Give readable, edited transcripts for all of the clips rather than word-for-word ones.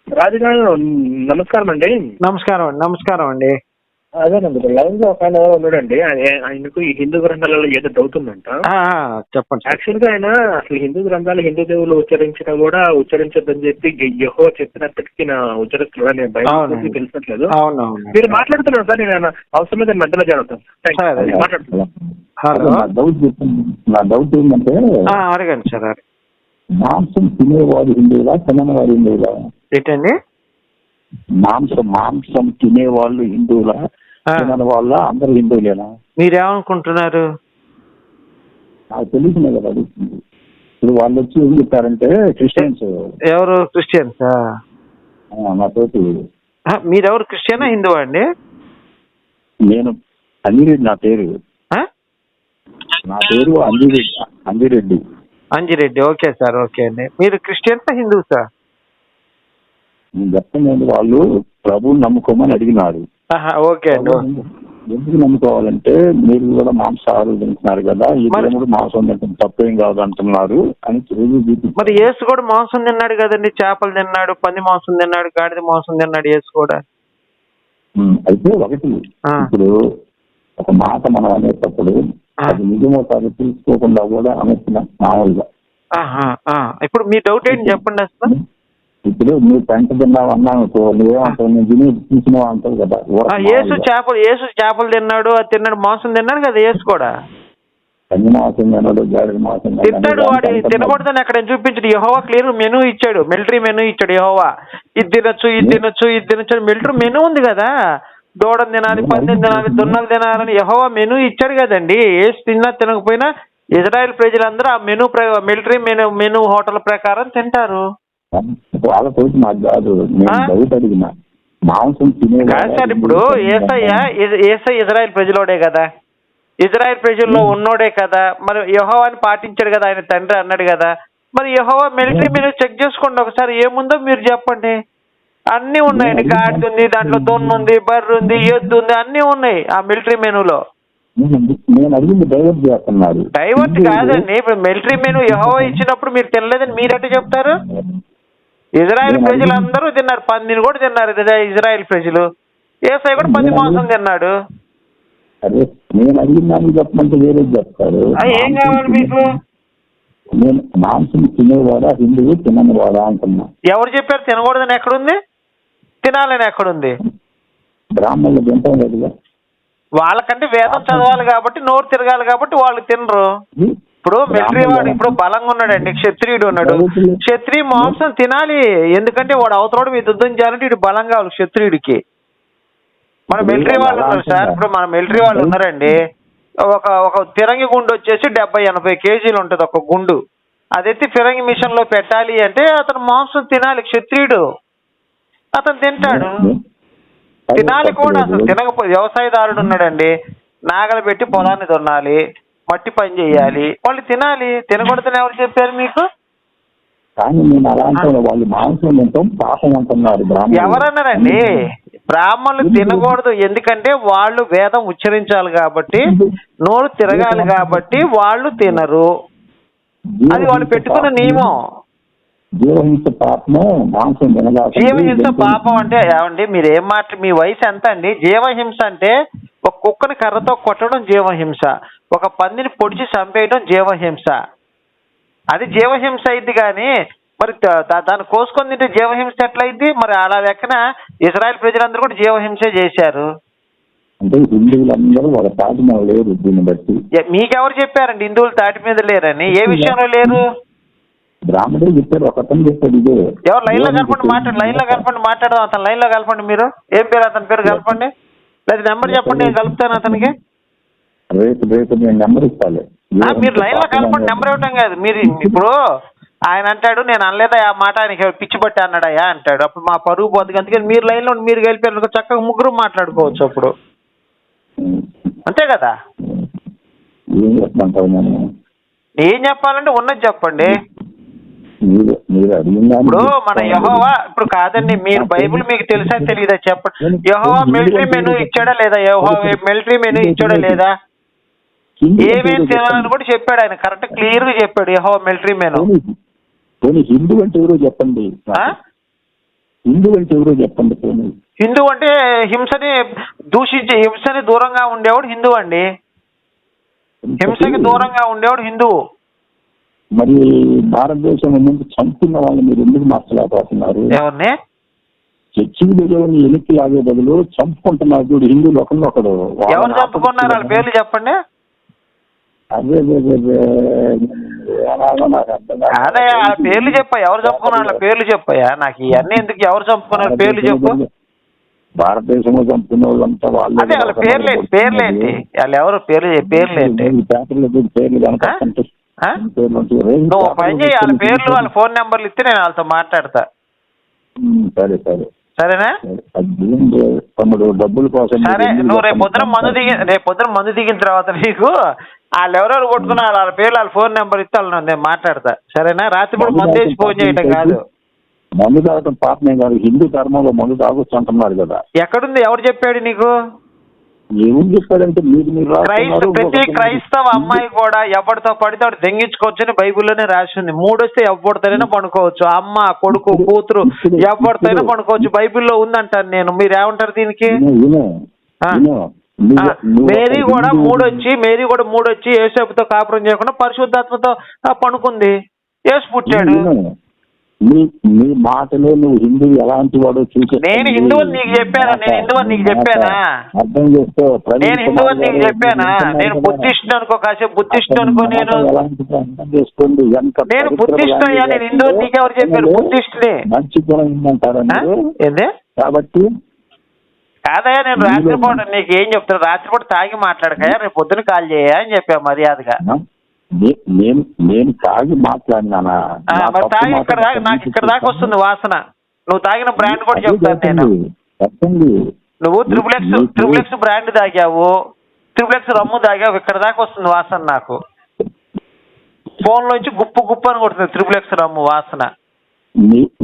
రాజుగారు నమస్కారం అండి. నమస్కారం అండి. అదేనండి, లైన్ లో ఒక ఆయన ఉన్నాడండి. ఆయనకు ఈ హిందూ గ్రంథాలలో ఏదో డౌట్ ఉందంట. చెప్పండి. యాక్చువల్ గా ఆయన అసలు హిందూ గ్రంథాలు హిందూ దేవుళ్ళు ఉచ్చరించినా కూడా ఉచ్చరించొద్దని చెప్పి యెహోవా చెప్పినప్పటికీ నా ఉచ్చరిస్తున్నాడు. నేను బయట తెలిసినట్లేదు. మీరు మాట్లాడుతున్నాను సార్, నేను అవసరం మీద మధ్యలో జరుగుతాను మాట్లాడుతున్నాను. నా డౌట్ ఏంటంటే అడగండి సార్. మాంసం తినేవాడు హిందువులా, తిననివాడు హిందువులా? ఏంటండి? మాంసం తినేవాళ్ళు హిందువులా, తినని వాళ్ళ అందరూ హిందువులేనా? మీరేమనుకుంటున్నారు? నాకు తెలిసిన కదా అడుగుతుంది. ఇప్పుడు వాళ్ళు వచ్చి ఏం చెప్పారంటే క్రిస్టియన్స్. ఎవరు క్రిస్టియన్సా? నాతోటి. మీరెవరు, క్రిస్టియనా హిందువా అండి? నేను అంజిరెడ్డి. నా పేరు Anji Reddy. Anji Reddy. Okay sir, okay అండి. మీరు క్రిస్టియన్సా హిందూసా? నేను చెప్పండి, వాళ్ళు ప్రభువుని నమ్ముకోమని అడిగినారు. ఓకే అండి. ఎందుకు నమ్ముకోవాలంటే మీరు కూడా మాంసాహారం తింటున్నారు కదా, ఈ దేవుడు మాంసం తింటాం తప్పేం కాదు అంటున్నారు అని. మరి యేసు కూడా మాంసం తిన్నాడు కదండి. చేపలు తిన్నాడు, పంది మాంసం తిన్నాడు, గాడిద మాంసం తిన్నాడు యేసు కూడా. అయితే ఒకటి, ఇప్పుడు ఒక మాట మనం అనేటప్పుడు అది నిజమో కాదు తెలుసుకోకుండా కూడా అనేసిన మామూలుగా. ఇప్పుడు మీ డౌట్ ఏంటి చెప్పండి అసలు. ఇప్పుడు నువ్వు పెంట తిన్నావు అన్నావు, నువ్వేమంటావు? నేను తిని చూసినావు అంటావు కదా. యేసు చేపలు తిన్నాడు, అది తిన్నాడు, మాంసం తిన్నాడు కదా యేసు కూడా. పంది మాంసం తిన్నాడు, గాడిద మాంసం తింటాడు. వాడు తినకూడదని అక్కడ చూపించాడు. యెహోవా క్లియర్ మెనూ ఇచ్చాడు, మిలిటరీ మెనూ ఇచ్చాడు. యెహోవా ఇది తినొచ్చు, ఇది తినొచ్చు, ఇది తినొచ్చు, మిలిటరీ మెనూ ఉంది కదా. దూడను తినాలి, పందిని తినాలి, దున్నలు తినాలని యెహోవా మెనూ ఇచ్చాడు కదండి. యేసు తిన్నా తినకపోయినా ఇజ్రాయెల్ ప్రజలందరూ ఆ మెనూ మిలిటరీ మెనూ హోటల్ ప్రకారం తింటారు. వాళ్ళతో నాకు కాదు, నేను డౌట్ అడిగిన. మాంసం తినే కాదు సార్. ఇప్పుడు యేసయ్య ఇజ్రాయెల్ ప్రజలోడే కదా, ఇజ్రాయెల్ ప్రజల్లో ఉన్నోడే కదా. మరి యెహోవాని పాటించాడు కదా, ఆయన తండ్రి అన్నాడు కదా. మరి యెహోవా మిలిటరీ మెనూ చెక్ చేసుకోండి ఒకసారి, ఏముందో మీరు చెప్పండి. అన్నీ ఉన్నాయండి. గాడిద ఉంది, దాంట్లో దొన్ను ఉంది, బర్రె ఉంది, ఎద్దు ఉంది, అన్నీ ఉన్నాయి ఆ మిలిటరీ మెనూలో. నేను అడిగింది డైవర్ట్ చేస్తున్నారు. డైవర్ట్ కాదండి. ఇప్పుడు మిలిటరీ మెనూ యెహోవా ఇచ్చినప్పుడు మీరు తినలేదని మీరెట్ట చెప్తారు? ఇజ్రాయెల్ ప్రజలందరూ తిన్నారు, పందిని కూడా తిన్నారు ఇజ్రాయెల్ ప్రజలు. యేసయ్య కూడా పంది మాంసం తిన్నాడు. నేను అడిగిన దానికి చెప్పమంటే వేరే చెప్తారు. ఏం కావాలి మీకు? నేను మాంసం తినేవాడా హిందువు, తిననివాడా అంటున్నా. ఎవరు చెప్పారు తినకూడదని? ఎక్కడుంది? తినాలని ఎక్కడుంది? బ్రాహ్మణులు తింటాం లేదుగా. వాళ్ళకంటే వేదం చదవాలి కాబట్టి, నోరు తిరగాలి కాబట్టి వాళ్ళు తినరు. ఇప్పుడు మిలిటరీ వాడు ఇప్పుడు బలంగా ఉన్నాడండి, క్షత్రియుడు ఉన్నాడు. క్షత్రియ మాంసం తినాలి, ఎందుకంటే వాడు అవతలోడు మీద యుద్ధం చేయాలంటే ఇటు బలం కావాలి క్షత్రియుడికి. మన మిలిటరీ వాళ్ళు ఉన్నారు సార్. ఇప్పుడు మన మిలిటరీ వాళ్ళు ఉన్నారండి. ఒక ఫిరంగి గుండు వచ్చేసి 70-80 కేజీలు ఉంటుంది ఒక గుండు. అదైతే ఫిరంగి మిషన్ లో పెట్టాలి అంటే అతను మాంసం తినాలి. క్షత్రియుడు అతను తింటాడు, తినాలి కూడా. అసలు తినకపోతే వ్యవసాయదారుడు ఉన్నాడండి, నాగలు పెట్టి పొలాన్ని దున్నాలి, మట్టి పని చేయాలి, వాళ్ళు తినాలి. తినకూడదని ఎవరు చెప్పారు మీకు? కానీ నేను అలా అంటే వాళ్ళు మాంసం తింటాం పాపం అంటున్నారు. ఎవరన్నారండి? బ్రాహ్మణులు తినకూడదు, ఎందుకంటే వాళ్ళు వేదం ఉచ్చరించాలి కాబట్టి, నోరు తిరగాలి కాబట్టి వాళ్ళు తినరు. అది వాళ్ళు పెట్టుకున్న నియమం. జీవహింస పాపము, మాంసం తినగా. జీవహింస పాపం అంటే ఏమండి? మీరేం మీ వయసు ఎంత అండి? జీవహింస అంటే ఒక కుక్కని కర్రతో కొట్టడం జీవహింస, ఒక పందిని పొడిచి చంపేయడం జీవహింస. అది జీవహింస అయింది. కానీ మరి దాన్ని కోసుకొని తింటే జీవహింస ఎట్లయింది? మరి అలా లెక్కన ఇజ్రాయెల్ ప్రజలందరూ కూడా జీవహింస చేశారు. అంటే హిందువులందరూ వాళ్ళ తాటి మీద లేరు. దీన్ని బట్టి మీకెవరు చెప్పారండి హిందువులు తాటి మీద లేరని? ఏ విషయంలో లేరు? బ్రాహ్మణుడు చెప్పారు, ఒకతను చెప్పాడు. ఇదే ఎవరు? లైన్ లో కలపండి, మాట్లాడదాం. అతను లైన్ లో కలపండి. మీరు ఏం పేరు? అతని పేరు కలపండి, లేదా నెంబర్ చెప్పండి, నేను కలుపుతాను అతనికి. రేపు నేను నెంబర్ ఇస్తాను. మీరు లైన్ లో కలపండి, నెంబర్ ఇవ్వటం కాదు. మీరు ఇప్పుడు ఆయన అంటాడు నేను అనలేదా ఆ మాట, ఆయనకి పిచ్చి పట్టి అన్నాడయా అంటాడు. అప్పుడు మా పరుగు పోతుంది. అందుకని మీరు లైన్ లో మీరు కలిపారు, చక్కగా ముగ్గురు మాట్లాడుకోవచ్చు అప్పుడు. అంతే కదా? ఏం చెప్పాలంటే ఉన్నది చెప్పండి. ఇప్పుడు మన యెహోవా ఇప్పుడు కాదండి, మీరు బైబిల్ మీకు తెలుసా తెలియదా చెప్పండి. యెహోవా మిలిటరీ మెనూ ఇచ్చాడా లేదా? యెహోవా మిలిటరీ మెనూ ఇచ్చాడా లేదా? ఏమేమి తినాలని కూడా చెప్పాడు ఆయన, కరెక్ట్ క్లియర్ గా చెప్పాడు యెహోవా మిలిటరీ మెనూ. హిందూ అంటే ఎవరో చెప్పండి. హిందూ అంటే ఎవరో చెప్పండి పోనీ. హిందూ అంటే హింసని దూరంగా ఉండేవాడు హిందూ అండి. హింసకి దూరంగా ఉండేవాడు హిందువు. మరి భారతదేశం ముందు చంపుకున్న వాళ్ళని మీరు ఎందుకు మార్చలేకపోతున్నారు? ఎవరిని? చర్చికి దేవుని ఎన్నికలు లాగే బదులు చంపుకుంటున్నారు చూడు హిందువులు ఒకరు. ఎవరు చంపుకున్నారు? వాళ్ళ పేర్లు చెప్పండి. అదే అదే వాళ్ళ పేర్లు చెప్పా. ఎవరు చంపుకున్నారు వాళ్ళ పేర్లు చెప్పాయా? నాకు ఇవన్నీ ఎందుకు? ఎవరు చంపుకున్నారు పేర్లు చెప్పు. భారతదేశంలో చంపుకున్న వాళ్ళంతా వాళ్ళు. అదే వాళ్ళ పేర్లేంటి? వాళ్ళు ఎవరు పేర్లేంటి? పేర్లు కనుక నువ్వు పని చేయి, వాళ్ళ పేర్లు వాళ్ళ ఫోన్ నెంబర్లు ఇస్తే నేను వాళ్ళతో మాట్లాడతా. సరే సరేనా? తమ్ముడు డబ్బుల కోసం సరే, నువ్వు రేపు పొద్దున మందు దిగిన తర్వాత నీకు వాళ్ళు ఎవరెవరు కొట్టుకున్నా వాళ్ళ పేర్లు వాళ్ళ ఫోన్ నెంబర్ ఇస్తే వాళ్ళు నేను మాట్లాడతా. సరేనా? రాత్రిపూట మందు వేసి ఫోన్ చేయటం కాదు. మందు తాగటం పాపమే కాదు, హిందూ ధర్మంలో మందు తాగొచ్చు అంటున్నారు కదా. ఎక్కడుంది? ఎవరు చెప్పాడు నీకు? ఏమని చెప్పాడంటే ప్రతి క్రైస్తవ అమ్మాయి కూడా ఎవరితో పడితే వాడు దెంగించుకోవచ్చని బైబిల్లోనే రాసి ఉంది. 3 వస్తే ఎవరితోనైనా పడుకోవచ్చు. అమ్మ, కొడుకు, కూతురు ఎవరితోనైనా పడుకోవచ్చు. బైబిల్లో ఉందంటాను నేను. మీరు ఏమంటారు దీనికి? మేరీ కూడా 3 వచ్చి యేసేపుతో కాపురం చేయకుండా పరిశుద్ధాత్మతో పడుకుంది. యేసు పుట్టాడు. నీ మాటలో నువ్వు హిందూ ఎలాంటి వాడో చూసే. నేను హిందూ అని నీకు చెప్పానా? అర్థం చేసుకో. నేను హిందూ అని నీకు చెప్పానా? నేను బుద్ధిస్ట్ అనుకో, కాసేపు బుద్ధిస్ట్ అనుకో. నేను చేసుకోండి. నేను బుద్ధిస్ట్ అయ్యా. నేను హిందూ అని నీకెవరు చెప్పారు? బుద్ధిస్ట్ ని మంచి గుణం ఉందంటారా? ఏంది? కాబట్టి కాదయ్యా, నేను రాత్రిపూట నీకు ఏం చెప్తాను? రాత్రిపూట తాగి మాట్లాడకయ్యా, రేపు పొద్దున కాల్ చేయా అని చెప్పా మర్యాదగా. నేను తాగి మాట్లాడినానా? మరి తాగి నాకు ఇక్కడ దాకా వస్తుంది వాసన. నువ్వు తాగిన బ్రాండ్ కూడా చెప్తాను నేను. నువ్వు త్రిబుల్ ఎక్స్ బ్రాండ్ తాగావు, త్రిబుల్ ఎక్స్ రమ్ము తాగావు. ఇక్కడ దాకా వస్తుంది వాసన నాకు. ఫోన్ లోంచి గుప్పు అని కొడుతుంది త్రిబుల్ ఎక్స్ రమ్ము వాసన.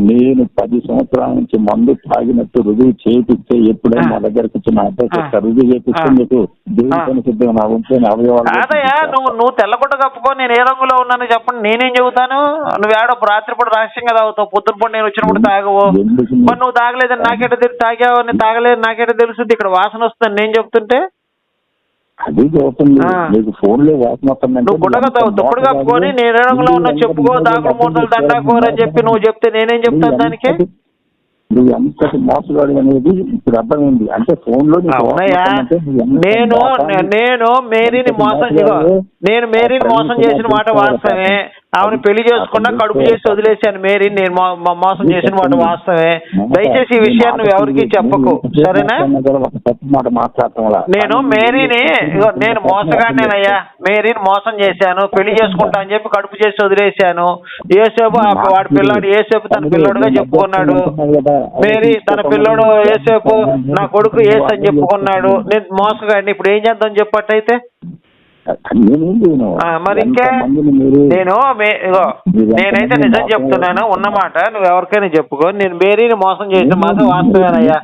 నేను 10 సంవత్సరాల నుంచి మందు తాగినట్టు రుజువు చేపిస్తే ఎప్పుడైనా మా దగ్గరకు వచ్చిన రుజువు చేపిస్తే మీకు దేవుని సిద్ధంగా అవయవాలు. కాదయ్యా, నువ్వు తెల్లగుడ్డ కప్పుకో, నేను ఏ రంగులో ఉన్నాను చెప్పండి. నేనేం చెబుతాను? నువ్వు ఏడో రాత్రిపూట రహస్యంగా తాగుతావు, పొద్దునపూట నేను వచ్చినప్పుడు తాగవు. మరి నువ్వు తాగలేదని నాకేట తెలుసు? తాగావు అని తాగలేదు నాకేట తెలుస్తుంది? ఇక్కడ వాసన వస్తుంది నేను చెప్తుంటే. అది చెబుతుంది నీకు ఫోన్ లో వాసన వస్తుంది. నువ్వు గుడ్డగా దుప్పుడు కప్పుకొని నేను ఏ రంగులో ఉన్నా చెప్పుకో, దాగుడు మూటలు దండాకోరని చెప్పి నువ్వు చెప్తే నేనేం చెప్తాను దానికి? నువ్వు ఎంతటి మోసగాడు అనేది ఇప్పుడు అర్థమైంది. అంటే ఫోన్ లో నేను మేరీని మోసం చేసిన మాట వాస్తవమే. ఆమెను పెళ్లి చేసుకున్నా కడుపు చేసి వదిలేశాను మేరీని. నేను మోసం చేసిన మాట వాస్తవమే. దయచేసి ఈ విషయాన్ని నువ్వు ఎవరికి చెప్పకు, సరేనా? నేను నేను మోసగాడినేనయ్యా. మేరీని మోసం చేశాను, పెళ్లి చేసుకుంటా అని చెప్పి కడుపు చేసి వదిలేశాను. ఏసేపు వాడి పిల్లాడు ఏసేపు తన పిల్లోడుగా చెప్పుకున్నాడు. మేరీ తన పిల్లోడు ఏసేపు, నా కొడుకు ఏసు అని చెప్పుకున్నాడు. నేను మోసగాడిని. ఇప్పుడు ఏం చేద్దాం చెప్పట్టయితే? మరి ఇంకే నేనైతే నిజం చెప్తున్నాను ఉన్నమాట. నువ్వు ఎవరికైనా చెప్పుకో. నేను మేరీని మోసం చేసిన మాత్రం వాస్తవేనయ్యా.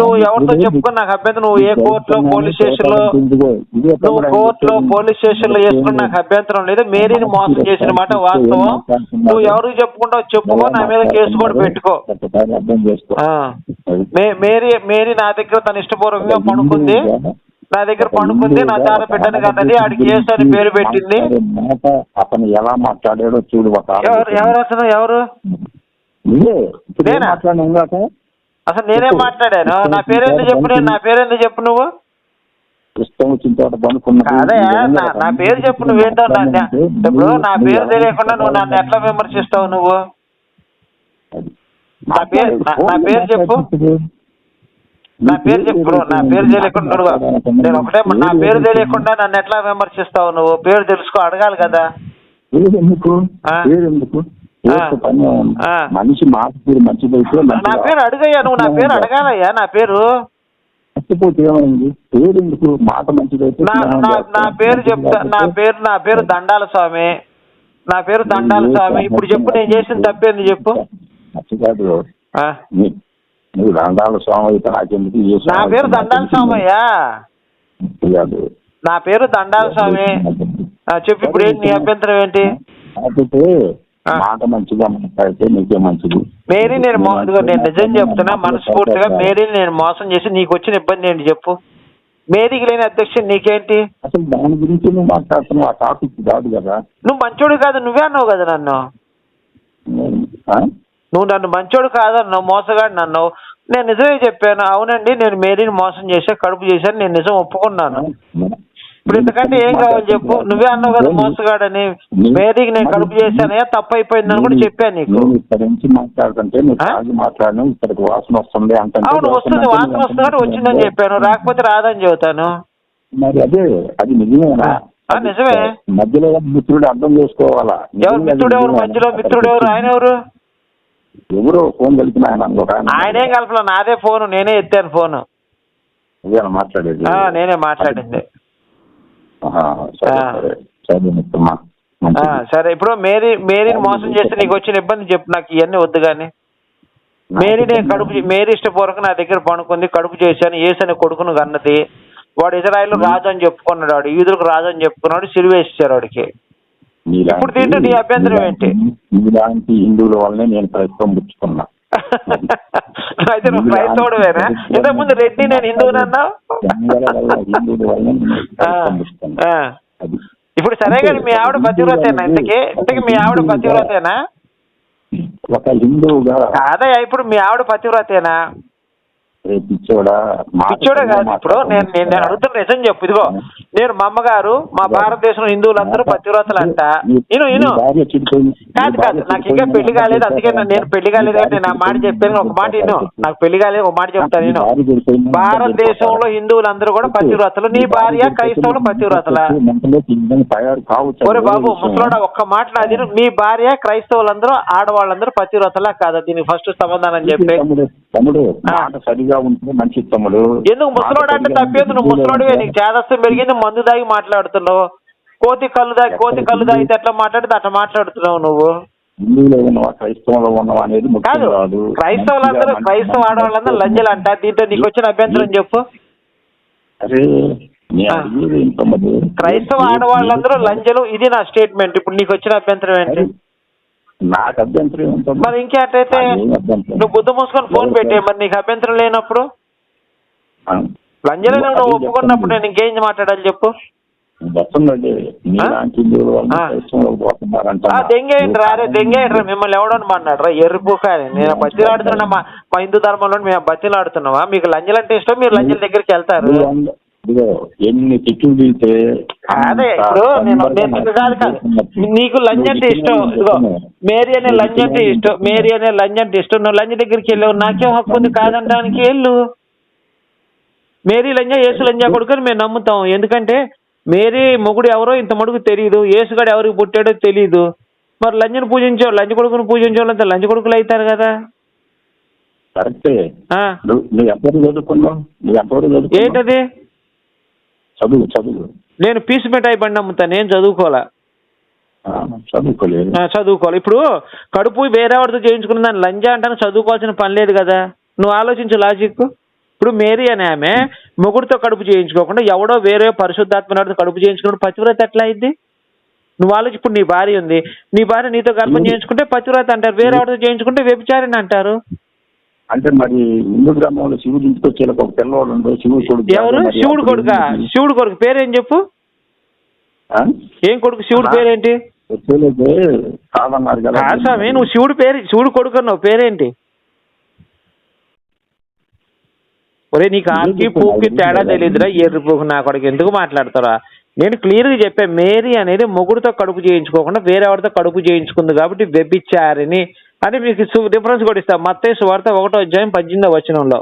నువ్వు ఎవరితో చెప్పుకో, నాకు అభ్యంతరం. నువ్వు ఏ కోర్టులో పోలీస్ స్టేషన్లో వేసుకుని నాకు అభ్యంతరం లేదు. మేరీని మోసం చేసిన మాట వాస్తవం. నువ్వు ఎవరికి చెప్పుకుంటావు చెప్పుకో, నా మీద కేసు కూడా పెట్టుకో. మేరీ నా దగ్గర తన ఇష్టపూర్వకంగా పడుకుంది, నా దగ్గర పండుకుంది, నా చాలా పెట్టాను కన్నది. ఆడికి ఏసు అని పేరు పెట్టింది. అతను ఎలా మాట్లాడాడో చూడు. ఎవరు అతను? ఎవరు? అసలు నేనేం మాట్లాడాను? నా పేరేందుకు చెప్పు? నా పేరేందుకు చెప్పు? నువ్వు ఇష్టం వచ్చిన చోట పనుకున్నా. అదే నా పేరు చెప్పు. నువ్వేంటో ఇప్పుడు నా పేరు తెలియకుండా నువ్వు నన్ను ఎట్లా విమర్శిస్తావు? నువ్వు నా పేరు చెప్పు. నా పేరు చెప్పు. నా పేరు తెలియకుండా నేను ఒకటే, నా పేరు తెలియకుండా నన్ను ఎట్లా విమర్శిస్తావు? నువ్వు పేరు తెలుసుకో, అడగాలి కదా. మనిషి మాట మంచిదైతే నా పేరు అడిగయ్యా. నువ్వు నా పేరు అడగాలయ్యా. నా పేరు ఏమైంది? పేరు ఎందుకు? మాట మంచిదైతే నా పేరు చెప్తా. నా పేరు దండాల స్వామి. నా పేరు దండాల స్వామి. ఇప్పుడు చెప్పు, నేను చేసిన తప్పేంది చెప్పు. కాదు, నువ్వు దండాల స్వామి అయితే నాకెందుకు? నా పేరు దండాల స్వామయ్యా. నా పేరు దండాల స్వామి. చెప్పు ఇప్పుడు ఏంటి నీ అభ్యంతరం ఏంటి? మాట మంచిగా మాట్లాడితే నీకే మంచిది. మేరీ నేను నిజం చెప్తున్నా మనస్ఫూర్తిగా, మేరీని నేను మోసం చేసి నీకు వచ్చిన ఇబ్బంది ఏంటి చెప్పు? మేరీకి లేని అధ్యక్షుడు నీకేంటి? అసలు దాని గురించి నువ్వు మాట్లాడుతున్నావు, ఆ టాపిక్ కాదు కదా. నువ్వు మంచోడు కాదు, నువ్వే అన్నావు కదా నన్ను. నువ్వు నన్ను మంచోడు కాదన్నావు, మోసగాడు అన్నావు. నేను నిజమే చెప్పాను. అవునండి నేను మేరీని మోసం చేశా, కడుపు చేశాను, నేను నిజం ఒప్పుకున్నాను. ఇప్పుడు ఇంతకంటే ఏం కావాలి చెప్పు? నువ్వే అన్నావు కదా మోసగాడని. మేరీకి నేను కడుపు చేశానయ్యా, తప్పు అయిపోయిందని కూడా చెప్పాను నీకు. ఇక్కడ నుంచి మాట్లాడుతుంటే మాట్లాడను, ఇక్కడికి వాసన వస్తుంది అంటే. అవును వస్తుంది, వాసన వస్తుంది వచ్చిందని చెప్పాను, రాకపోతే రాదని చెబుతాను. మరి అదే అది నిజమేనా? నిజమే. మధ్యలో మిత్రుడు అర్థం చేసుకోవాలా. ఎవరు మిత్రుడు? ఎవరు మధ్యలో మిత్రుడు? ఎవరు? ఆయన ఎవరు? ఎవరో ఫోన్ కలిపిన ఆయనేం కలపలే, నాదే ఫోన్, నేనే ఎత్తాను ఫోన్. మాట్లాడేది నేనే మాట్లాడింది. సరే ఇప్పుడు మేరీని మోసం చేస్తే నీకు వచ్చిన ఇబ్బంది చెప్పు, నాకు ఇవన్నీ వద్దు కానీ. మేరీ ఇష్టపూర్వక నా దగ్గర పడుకుంది, కడుపు చేశాను, యేసు అనే కొడుకును కన్నది. వాడు ఇజ్రాయిల్ రాజు అని చెప్పుకున్నాడు, వాడు యూదులకు రాజు అని చెప్పుకున్నాడు, సిలువేసారు వాడికి. ఇప్పుడు దీంట్లో నీ అభ్యంతరం ఏంటి? ఇలాంటి హిందువుల వల్లనే నేను క్రైస్తవం పుచ్చుకున్నా. అయితే నువ్వు క్రైస్తవుడువేనా? ఇంతకుముందు రెడ్డి నేను హిందువునన్నా. ఇప్పుడు సరే కానీ మీ ఆవిడ పతివ్రతేనా? ఇంతకీ మీ ఆవిడ పతివ్రతేనా? ఒక హిందువుగా అదే ఇప్పుడు మీ ఆవిడ పతివ్రతేనా? పిచ్చోడా కాదు. ఇప్పుడు నేను అడుగుతున్న నిజం చెప్పు. ఇదిగో నేను మా అమ్మగారు, మా భారతదేశంలో హిందువులందరూ పతివ్రతలు అంట. కాదు నాకు ఇంకా పెళ్లి కాలేదు, అందుకే నేను పెళ్లి కాలేదు కాబట్టి నేను ఆ మాట చెప్పాను. ఒక మాట విను, నాకు పెళ్లి కాలేదు, ఒక మాట చెప్తాను నేను. భారతదేశంలో హిందువులందరూ కూడా పతివ్రతలు. నీ భార్య క్రైస్తవులు పతివ్రతల? ఒరే బాబు ముసలోడా, ఒక్క మాట నాది. నీ భార్య క్రైస్తవులందరూ ఆడవాళ్ళందరూ పతివ్రతలా కాదా? దీనికి ఫస్ట్ సమాధానం చెప్పే. మంచి తమ్ముడు. ఎందుకు ముసలోడు అంటే తప్పేది? నువ్వు ముసలోడివే, నీకు చేదస్తం పెరిగింది, మందు దాగి మాట్లాడుతున్నావు. కోతి కళ్ళు దాగితే ఎట్లా మాట్లాడితే అట్లా మాట్లాడుతున్నావు నువ్వు. క్రైస్తవంలో ఉన్నావా అనేది కాదు. క్రైస్తవ ఆడవాళ్ళందరూ లంజలు అంట. దీంట్లో నీకు వచ్చిన అభ్యంతరం చెప్పు. క్రైస్తవ ఆడవాళ్ళందరూ లంజలు, ఇది నా స్టేట్మెంట్. ఇప్పుడు నీకు వచ్చిన అభ్యంతరం ఏంటి? నాకు అభ్యంతరం ఏంటో. మరి ఇంకేటైతే నువ్వు బుద్ధ మూసుకొని ఫోన్ పెట్టే. మరి నీకు అభ్యంతరం లేనప్పుడు లంజలు నువ్వు ఒప్పుకున్నప్పుడు నేను ఇంకేం మాట్లాడాలి చెప్పు? దెంగేయండి మిమ్మల్ని ఎవడని మాట్లాడు రా ఎరుపు. కానీ నేను బతిలాడుతున్నా, మా హిందూ ధర్మంలో మేము బతిలాడుతున్నావా? మీకు లంజలు అంటే ఇష్టం, మీరు లంజల దగ్గరికి వెళ్తారు. ఎన్ని తిట్లు దిగితే అదే ఇప్పుడు నీకు లంచ్ అంటే ఇష్టం. ఇదిగో మేరీ అనే లంచ్ అంటే ఇష్టం, మేరీ అనే లంచ్ అంటే ఇష్టం. నువ్వు లంచ్ దగ్గరికి వెళ్ళావు, నాకేం హక్కు ఉంది కాదనడానికి? వెళ్ళు. మేరీ లంజా యేసు లంజా కొడుకుని మేము నమ్ముతాం. ఎందుకంటే మేరీ మొగుడు ఎవరో ఇంత మడుగు తెలియదు, యేసుగాడు ఎవరికి పుట్టాడో తెలియదు. మరి లంజను పూజించావు, లంచ కొడుకుని పూజించేవాళ్ళంతా లంచ కొడుకులు అవుతారు కదా. ఏంటది? చదువు. నేను పీసు మిఠాయి బండి అమ్ముతాను, నేను చదువుకోలే. చదువుకోవాలి. ఇప్పుడు కడుపు వేరే వాడితో చేయించుకున్న దాన్ని లంజా అంటాను, చదువుకోవాల్సిన పని లేదు కదా. నువ్వు ఆలోచించు లాజిక్. ఇప్పుడు మేరీ అనే ఆమె మొగుడితో కడుపు చేయించుకోకుండా ఎవడో వేరే పరిశుద్ధాత్మతో కడుపు చేయించుకున్నప్పుడు పతివ్రత ఎట్లా అయింది? నువ్వు ఆలోచి. ఇప్పుడు నీ భార్య ఉంది, నీ భార్య నీతో గర్భం చేయించుకుంటే పతివ్రత అంటారు, వేరే వాడితో చేయించుకుంటే వ్యభిచారిణి అంటారు. అంటే మరి హిందూ గ్రామంలో శివుడు ఇంటికి వచ్చే ఒక పిల్లవాడు శివుడు. ఎవరు? శివుడు కొడుకా? శివుడు కొడుకు పేరేం చెప్పు? ఏం కొడుకు? శివుడు పేరేంటి? కాదన్నారు కదా స్వామి. నువ్వు శివుడు కొడుకు అన్నావు, పేరేంటి? ఒరే నీకు ఆకి పూకి తేడా తెలియదురా ఎర్రిపోకు నా కొడుకు, ఎందుకు మాట్లాడతారా? నేను క్లియర్గా చెప్పాను, మేరీ అనేది మొగుడితో కడుపు చేయించుకోకుండా వేరే వాడితో కడుపు చేయించుకుంది కాబట్టి వ్యభిచారిణి అని మీకు డిఫరెన్స్ కూడా ఇస్తాం. మత్తయి సువార్త 1:18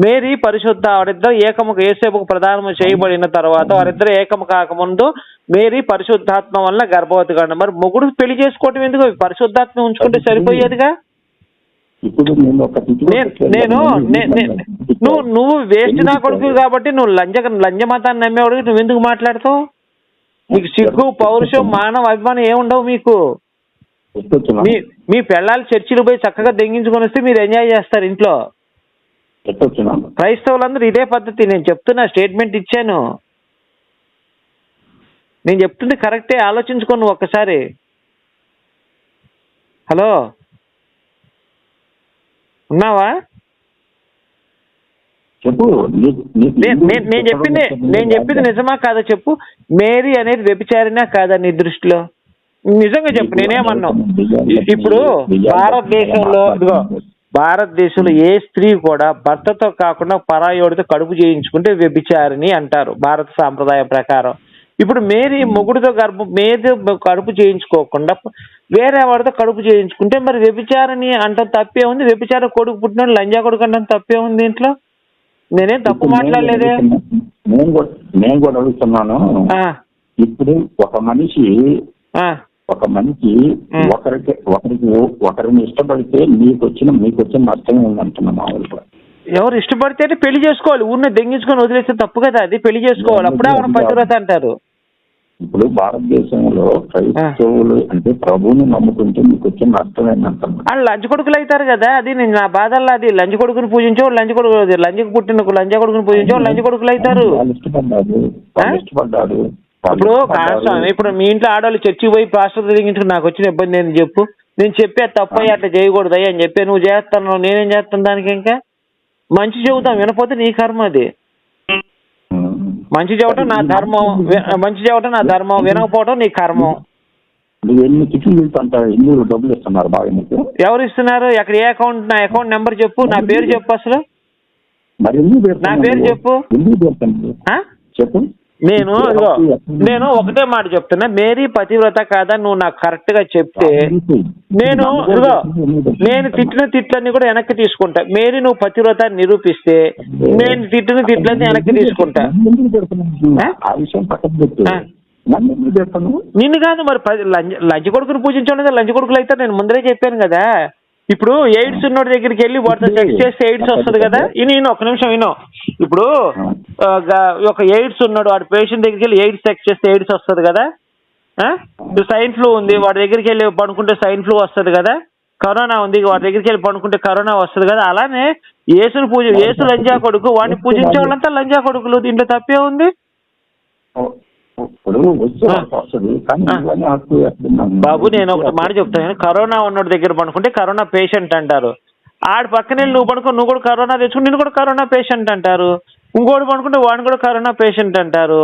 మేరీ పరిశుద్ధ, వారిద్దరు ఏకముఖ యేసేపుకు ప్రదానము చేయబడిన తర్వాత వారిద్దరు ఏకము కాకముందు మేరీ పరిశుద్ధాత్మ వల్ల గర్భవతి కాండి. మరి మొగుడు పెళ్లి చేసుకోవటం ఎందుకు? పరిశుద్ధాత్మ ఉంచుకుంటే సరిపోయేదిగా. నువ్వు వేస్ట్ నా కొడుకు కాబట్టి నువ్వు లంజ మతాన్ని నమ్మేవాడు, నువ్వు ఎందుకు మాట్లాడుతావు? నీకు సిగ్గు, పౌరుషం, మానవ అభిమానం ఏముండవు మీకు. మీ పెళ్ళాలు చర్చిలు పోయి చక్కగా దెంగించుకొని వస్తే మీరు ఎంజాయ్ చేస్తారు ఇంట్లో. క్రైస్తవులందరూ ఇదే పద్ధతి. నేను చెప్తున్నా, స్టేట్మెంట్ ఇచ్చాను. నేను చెప్తుంది కరెక్టే, ఆలోచించుకో నువ్వు ఒక్కసారి. హలో, ఉన్నావా? చెప్పు. నేను చెప్పింది నిజమా కాదా చెప్పు. మేరీ అనేది వ్యభిచారినా కాదా నీ దృష్టిలో? నిజంగా చెప్పు, నేనేమన్నా. ఇప్పుడు భారతదేశంలో ఏ స్త్రీ కూడా భర్తతో కాకుండా పరాయోడితో కడుపు చేయించుకుంటే వ్యభిచారిని అంటారు భారత సాంప్రదాయం ప్రకారం. ఇప్పుడు మేరీ మొగుడితో కడుపు చేయించుకోకుండా వేరే వాడితో కడుపు చేయించుకుంటే మరి వ్యభిచారిని అంటే తప్పే ఉంది. వ్యభిచార కొడుకు పుట్టిన లంజా కొడుకు అంటే తప్పే ఉంది దీంట్లో. నేనేం తప్పు మాట్లాడలేదే. నేను కూడా అడుగుతున్నాను. ఇప్పుడు ఒక మనిషి ఒకరిని ఇష్టపడితే మీకు వచ్చిన నష్టమే ఉందంటున్నా మామూలుగా. ఎవరు ఇష్టపడితే పెళ్లి చేసుకోవాలి. ఊరిని దెంగించుకొని వదిలేస్తే తప్పు కదా. అది పెళ్లి చేసుకోవాలి, అప్పుడే మనం పతివ్రత అంటారు. ఇప్పుడు భారతదేశంలో క్రైస్తవులు అంటే ప్రభువుని నమ్ముకుంటే మీకు వచ్చిన నష్టం ఏంటంటున్నా. వాళ్ళు లంచ కొడుకులు అవుతారు కదా. అది నేను నా బాధల్లో అది లంచ కొడుకుని పూజించే లంచకు పుట్టిన లంచ కొడుకుని పూజించే లంచ కొడుకులు అవుతారు. ఇష్టపడ్డారు. ఇప్పుడు మీ ఇంట్లో ఆడవాళ్ళు చర్చికి పోయి పాస్టర్ తిరిగించుకుని నాకు వచ్చిన ఇబ్బంది ఏంటి చెప్పు. నేను చెప్పే తప్పయ్యి అట్లా చేయకూడదు అని చెప్పి నువ్వు చేస్తాను, నేనేం చేస్తాను దానికి? ఇంకా మంచి చెబుతాం, వినపోతే నీ కర్మ. అది మంచి చెప్పటం నా ధర్మం, వినకపోవటం నీ కర్మం. డబ్బులు ఇస్తున్నారు బాగా. ఎవరు ఇస్తున్నారు? ఎక్కడ ఏ అకౌంట్? నా అకౌంట్ నెంబర్ చెప్పు, నా పేరు చెప్పు, అసలు నా పేరు చెప్పు. చెప్పు. నేను ఒకటే మాట చెప్తున్నా, మేరీ పతివ్రత కాదా నువ్వు నాకు కరెక్ట్ గా చెప్తే నేను తిట్టిన తిట్లన్నీ కూడా వెనక్కి తీసుకుంటా. మేరీ నువ్వు పతివ్రత నిరూపిస్తే నేను తిట్టిన తిట్లన్నీ వెనక్కి తీసుకుంటా. నిన్ను కాదు మరి లంచ కొడుకుని పూజించడం లంచ కొడుకులు అయితే నేను ముందరే చెప్పాను కదా. ఇప్పుడు ఎయిడ్స్ ఉన్నోడి దగ్గరికి వెళ్ళి వాటితో సెక్స్ చేస్తే ఎయిడ్స్ వస్తుంది కదా. ఒక నిమిషం విను. ఇప్పుడు ఒక ఎయిడ్స్ ఉన్నాడు, వాడి పేషెంట్ దగ్గరికి వెళ్ళి ఎయిడ్స్ సెక్స్ చేస్తే ఎయిడ్స్ వస్తుంది కదా. స్వైన్ ఫ్లూ ఉంది, వాడి దగ్గరికి వెళ్ళి పడుకుంటే స్వైన్ ఫ్లూ వస్తుంది కదా. కరోనా ఉంది, వాడి దగ్గరికి వెళ్ళి పడుకుంటే కరోనా వస్తుంది కదా. అలానే యేసు లంజా కొడుకు, వాడిని పూజించే వాళ్ళంతా లంజా కొడుకులు. దీంట్లో తప్పే ఉంది? బాబు నేను ఒక మాట చెప్తాను, కరోనా ఉన్నోడి దగ్గర పడుకుంటే కరోనా పేషెంట్ అంటారు. ఆడి పక్కనే నువ్వు పడుకో, నువ్వు కూడా కరోనా తెచ్చుకుని నిన్ను కూడా కరోనా పేషెంట్ అంటారు. ఇంకోటి పడుకుంటే వాడిని కూడా కరోనా పేషెంట్ అంటారు.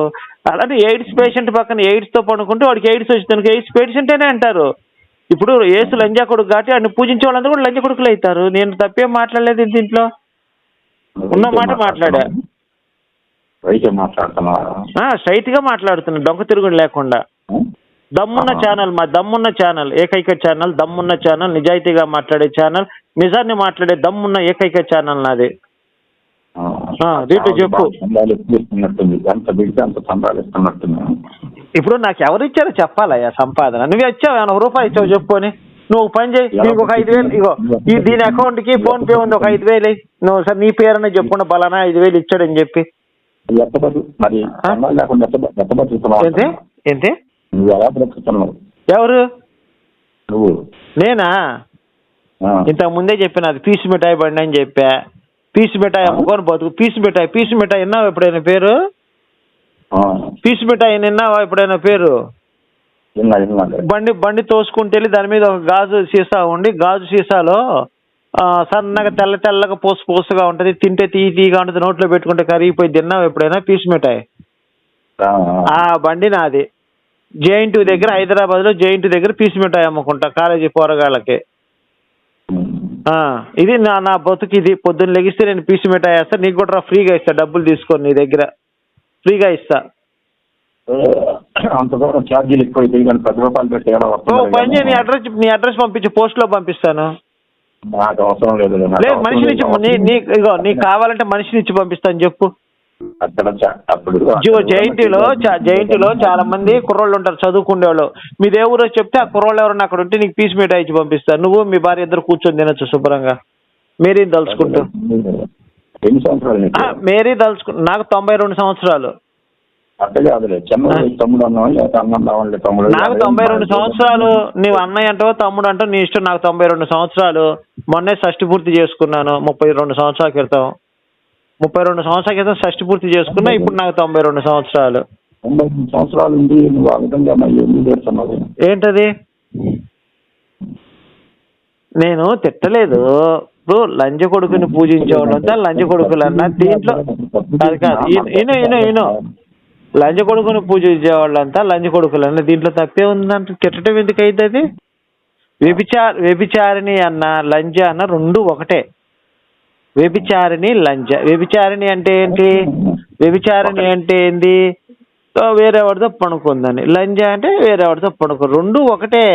అలానే ఎయిడ్స్ పేషెంట్ పక్కన ఎయిడ్స్ తో పడుకుంటే వాడికి ఎయిడ్స్ వచ్చింది, ఎయిడ్స్ పేషెంటేనే అంటారు. ఇప్పుడు యేసు లంజా కొడుకు కాబట్టి వాడిని పూజించే వాళ్ళందరూ కూడా లంజా కొడుకులు అవుతారు. నేను తప్పేం మాట్లాడలేదు దీంట్లో, ఉన్న మాట మాట్లాడా. స్ట్రైట్ గా మాట్లాడుతున్నా, డొంక తిరుగుడు లేకుండా. దమ్మున్న ఛానల్, ఏకైక ఛానల్, దమ్మున్న ఛానల్, నిజాయితీగా మాట్లాడే ఛానల్, నిజాన్ని మాట్లాడే దమ్మున్న ఏకైక ఛానల్ నాది. చెప్పు. ఇప్పుడు నాకు ఎవరు ఇచ్చారో చెప్పాలయ్యా సంపాదన. నువ్వు ఇచ్చావు, రూపాయి ఇచ్చావు చెప్పు అని. నువ్వు ఒక పని చేయి, నీకు ఒక 5,000 ఇగో దీని అకౌంట్ కి ఫోన్ పే ఉంది, ఒక 5,000 నువ్వు సార్ నీ పేరునే చెప్పుకున్న బలానా 5,000 ఇచ్చాడని చెప్పి. ఏంటి ఎవరు? నేనా? ఇంతకు ముందే చెప్పిన అది పీసు మిఠాయి బండి అని చెప్పా. పీసు మిఠాయి అమ్ముకొని బతుకు. పీసు మిఠాయి విన్నావా ఎప్పుడైనా పేరు? పీసు మిఠాయి విన్నావా ఎప్పుడైనా పేరు? బండి తోసుకుంటే దాని మీద ఒక గాజు సీసా ఉండి, గాజు సీసాలో సన్నగా తెల్లగా పోసుగా ఉంటది, తింటే తీగా ఉంటుంది, నోట్లో పెట్టుకుంటే కరిగిపోయి. తిన్నావు ఎప్పుడైనా పీసు మిఠాయి? ఆ బండి నాది. జేఎన్టీ దగ్గర, హైదరాబాద్ లో జేఎన్టీ దగ్గర పీసు మిఠాయి అమ్ముకుంటా కాలేజీ పోరగాళ్ళకి. ఇది నా బతుకు. ఇది పొద్దున్న లెగిస్తే నేను పీసు మిఠాయి వేస్తా, నీకు కూడా ఫ్రీగా ఇస్తా, డబ్బులు తీసుకొని నీ దగ్గర ఫ్రీగా ఇస్తా. నీ అడ్రస్ పంపించు, పోస్ట్ లో పంపిస్తాను. లేదు మనిషినిచ్చి, నీకు కావాలంటే మనిషినిచ్చి పంపిస్తాను చెప్పు. జేఎన్టీలో చాలా మంది కుర్రోళ్ళు ఉంటారు, చదువుకునేవాళ్ళు. మీది ఏ ఊరో చెప్తే ఆ కుర్రోళ్ళు ఎవరన్నా అక్కడ ఉంటే నీకు పీస్ మిఠాయి ఇచ్చి పంపిస్తాను. నువ్వు మీ భార్య ఇద్దరు కూర్చొని తినొచ్చు శుభ్రంగా. మేరీని తలుచుకుంటూ. మేరీ తలుచుకుంటూ. నాకు 92 సంవత్సరాలు. నాకు 92 సంవత్సరాలు. నీవు అన్నయ్య అంటావు, తమ్ముడు అంటావు, నీ ఇష్టం. నాకు 92 సంవత్సరాలు. మొన్నే షష్టి పూర్తి చేసుకున్నాను. 32 సంవత్సరాల క్రితం షష్టి పూర్తి చేసుకున్నా. ఇప్పుడు నాకు 92 సంవత్సరాలు. ఏంటది? నేను తిట్టలేదు. ఇప్పుడు లంజ కొడుకుని పూజించే వాళ్ళంతా లంజ కొడుకులన్నా దీంట్లో అది కాదు. ఈయన లంజ కొడుకుని పూజించే వాళ్ళంతా లంజ కొడుకులన్నా దీంట్లో తప్పే ఉందంటే తిట్టడం ఎందుకు అవుతుంది? వ్యభిచారిణి అన్న లంజ అన్న రెండు ఒకటే. వ్యభిచారిణి లంజ. వ్యభిచారిణి అంటే ఏంటి? వ్యభిచారిణి అంటే ఏంది? వేరేవాడితో పడుకుందని. లంజ అంటే వేరేవాడితో పడుకో. రెండు ఒకటే,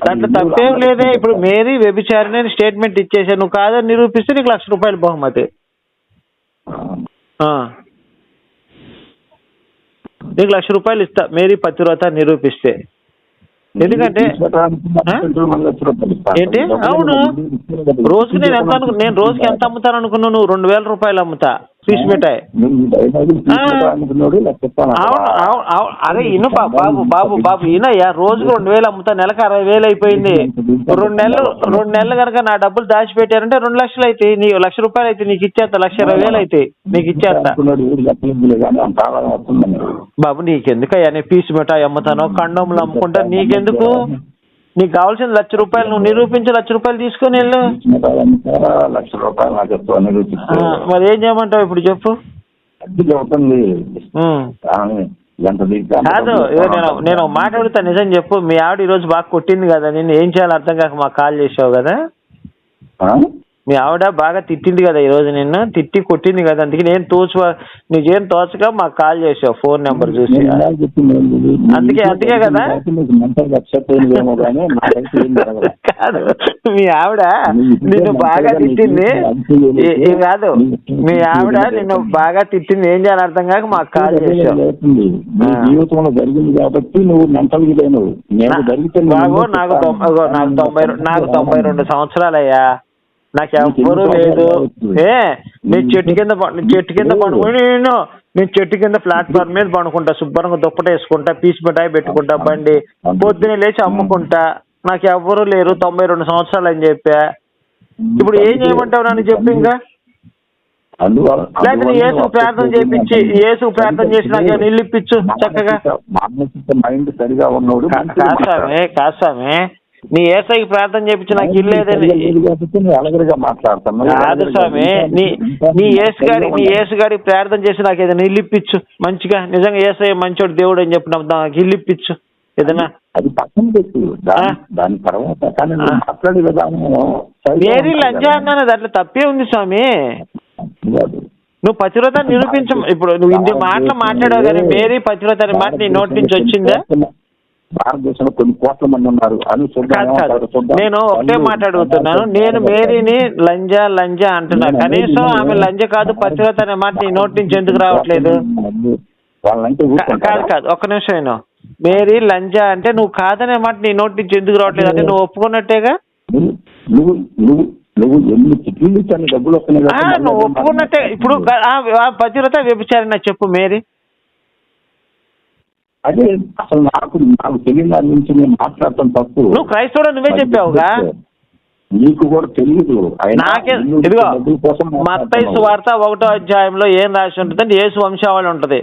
దాంట్లో తప్పేం లేదే. ఇప్పుడు మేరీ వ్యభిచారిణి అని స్టేట్మెంట్ ఇచ్చేసా, నువ్వు కాదని నిరూపిస్తే నీకు ₹1,00,000 బహుమతి. నీకు ₹1,00,000 ఇస్తా మేరీ పతివ్రత నిరూపిస్తే. ఎందుకంటే ఏంటి? అవును, రోజుకి నేను రోజుకి ఎంత అమ్ముతాను అనుకున్నావు నువ్వు? ₹2,000 అమ్ముతా ఫిష్ మిఠాయి. అవును. అరే ఇను బాబు ఈయనయ్యా, రోజుకు 2,000 అమ్ముతా, నెలకు 60,000 అయిపోయింది. 2 నెలలు కనుక నా డబ్బులు దాచిపెట్టారంటే 2 లక్షలు అవుతాయి. నీ ₹1,00,000 అయితే నీకు ఇచ్చేస్తా, 1,20,000 అయితే నీకు ఇచ్చేస్తా. బాబు నీకెందుకయ్యా? నేను పీస్ మిఠాయి అమ్ముతాను, కండోములు అమ్ముకుంటా, నీకెందుకు? నీకు కావాల్సిన ₹1,00,000 నువ్వు నిరూపించి ₹1,00,000 తీసుకొని వెళ్ళు. మరి ఏం చేయమంటావు ఇప్పుడు చెప్పు? కాదు, నేను మాట్లాడుతా, నిజం చెప్పు. మీ ఆవిడ ఈరోజు బాగా కొట్టింది కదా, నేను ఏం చేయాలో అర్థం కాక మాకు కాల్ చేసావు కదా. మీ ఆవిడ బాగా తిట్టింది కదా ఈరోజు, నిన్ను తిట్టి కొట్టింది కదా, అందుకే నేను నీకేం తోచక మాకు కాల్ చేసావు ఫోన్ నెంబర్ చూసి. అందుకే కదా. కాదు, మీ ఆవిడ నిన్ను బాగా తిట్టింది కాదు, మీ ఆవిడ నిన్ను బాగా తిట్టింది, ఏం చేయాలి అర్థం కాక మాకు కాల్ చేసావు. జీవితంలో జరిగింది కాబట్టి నువ్వు మెంటల్ బాబు నాకు 92 సంవత్సరాలయ్యా, నాకు ఎవ్వరూ లేదు. నేను చెట్టు కింద పడుకుని నేను చెట్టు కింద ప్లాట్ఫామ్ మీద పడుకుంటా, శుభ్రంగా దుప్పట వేసుకుంటా, పీస్ మిఠాయి పెట్టుకుంటా, బండి పొద్దునే లేచి అమ్ముకుంటా, నాకు ఎవ్వరూ లేరు, 92 సంవత్సరాలు అని చెప్పా. ఇప్పుడు ఏం చేయమంటావు నన్ను చెప్పు? ఇంకా లేకపోతే ఏసుకు ప్రార్థన చేయించి, ఏసుకు ప్రార్థన చేసి నాకు నీళ్ళు ఇప్పించు చక్కగా. కాదు స్వామి, నీ ఏసైకి ప్రార్థన చేయించి నాకు ఇల్లు లేదని కాదు స్వామి. నీ ఏసుగాడికి ప్రార్థన చేసి నాకు ఏదైనా ఇల్లు ఇప్పించు మంచిగా. నిజంగా ఏసై మంచోడు దేవుడు అని చెప్పిన నాకు ఇల్లు ఇప్పించు ఏదైనా. అది పక్కన పెట్టు, దాని తర్వాత మేరీ లంజ అన్నాను, దాంట్లో తప్పే ఉంది స్వామి. నువ్వు పతివ్రత నిరూపించ. ఇప్పుడు నువ్వు ఇన్ని మాటలు మాట్లాడావు కానీ మేరీ పతివ్రత అనే మాట నీ నోటి నుంచి వచ్చిందా? భారతదేశంలో కొన్ని కోట్ల మంది ఉన్నారు. నేను ఒకటే మాట అడుగుతున్నాను, నేను మేరీని లంజ అంటున్నా, కనీసం ఆమె లంజ కాదు పతివ్రత అనే మాట నీ నోటి నుంచి ఎందుకు రావట్లేదు? కాదు ఒక్క నిమిషం. నేను మేరీ లంజ అంటే నువ్వు కాదనే మాట నీ నోటి నుంచి ఎందుకు రావట్లేదు? అంటే నువ్వు ఒప్పుకున్నట్టేగా. నువ్వు ఒప్పుకున్నట్టే. ఇప్పుడు పతివ్రత వ్యభిచారిణి చెప్పు మేరీ. అదే అసలు నాకు తెలియని దాని నుంచి నేను మాట్లాడటం తప్పు. నువ్వు క్రైస్తవుడు నువ్వే చెప్పావుగా. నీకు కూడా తెలియదు. నాకే ఇదిగో మత్తయి సువార్త 1వ అధ్యాయంలో ఏం రాసి ఉంటుందంటే యేసు వంశావళి ఉంటది.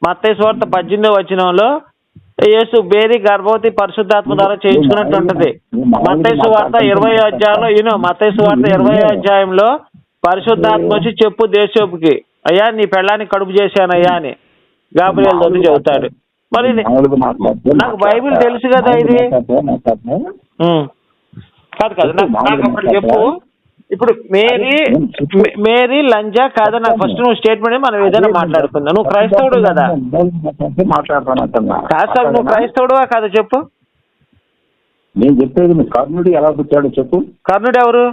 మత్తయి సువార్త 18వ వచనంలో యేసు మేరీ గర్భవతి పరిశుద్ధాత్మ ద్వారా చేయించుకున్నట్టు ఉంటది. మత్తయి సువార్త 20వ అధ్యాయంలో మత్తయి సువార్త 20వ అధ్యాయంలో పరిశుద్ధాత్మ వచ్చి చెప్పు దేశోపుకి, అయ్యా నీ పెళ్ళాన్ని కడుపు చేశానయ్యా అని గాబ్రియల్ తోటి చెబుతాడు. మరి నాకు బైబిల్ తెలుసు కదా ఇది. కాదు నాకు ఒకటి చెప్పు. ఇప్పుడు మేరీ లంజా కాదా? నాకు ఫస్ట్ నువ్వు స్టేట్మెంట్ మనం ఏదైనా మాట్లాడుకుందా. నువ్వు క్రైస్తవుడు కదా. కాదు సార్, నువ్వు క్రైస్తవుడువా కాదా చెప్పు. నేను చెప్పేది కర్ణుడు ఎలా పుట్టాడు చెప్పు. కర్ణుడు ఎవరు?